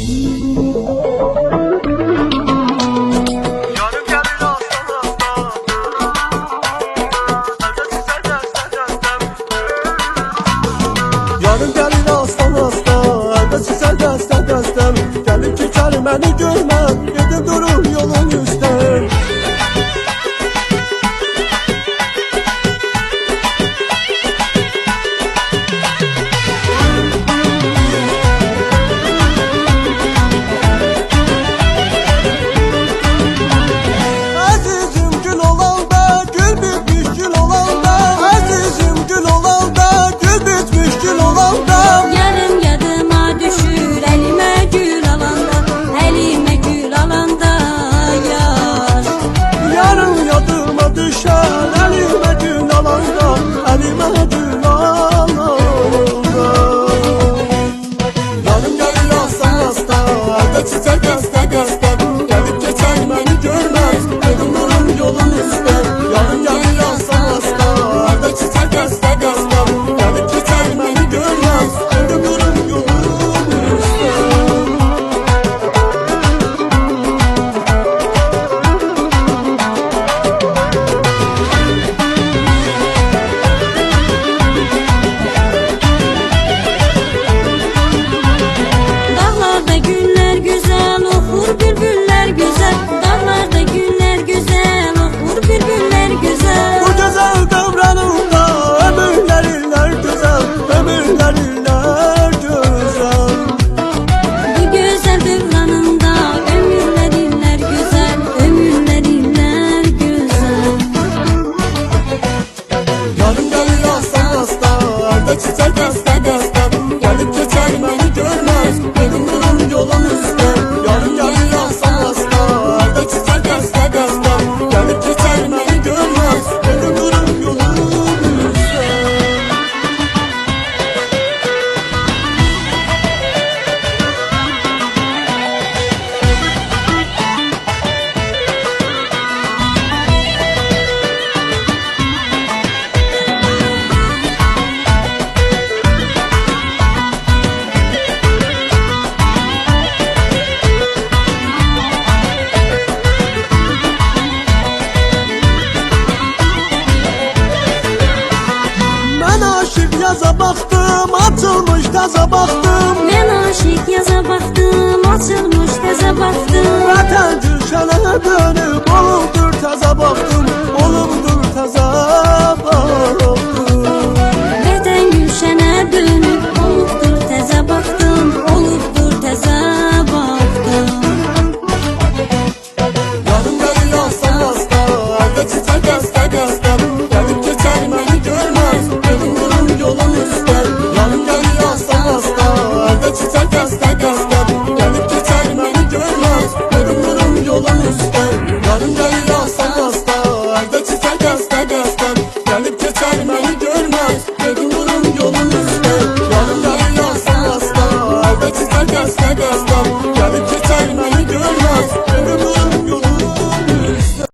Yarım gəlir aslan əldə sizə dəstəm Gəlib keçər məni görmən, gedim durur yolun üstəm Əzizim gül olanda, gül bitmiş gül olanda Əzizim gül olanda, gül bitmiş gül olanda Yarım yadıma düşür elime gül alanda, elime gül alanda yar. Yarım yadıma düşer elime gül alanda, elime gül alanda Yarım gəlir aslan əldə çiçək dəstəm Gəlib keçər məni görməz, gedim durur yolun üstəm Yarım gəlir aslan əldə çiçək dəstəm Gəlib keçər məni görməz, gedim durur yolun üstəm Dağlarda günler güzel, okur bülbüller güzel. Dağlarda günler güzel, okur bülbüller güzel. Bu güzel davranında ömürler iller güzel, ömürler iller güzel. Bu güzel devranında ömürler iller güzel, ömürler iller güzel. Yarım gəlir aslan əldə çiçək dəstəm Gəlib keçər məni görməz, gedim durur yolun üstəm Yarım gəlir aslan əldə çiçək dəstəm Gəlib keçər məni görməz, gedim durur yolun üstəm Mən aşıq yaza baxdım, açılmış taza baxdım Ben aşık yaza baktım, açılmış teze baktım. Vətən gülşənədir,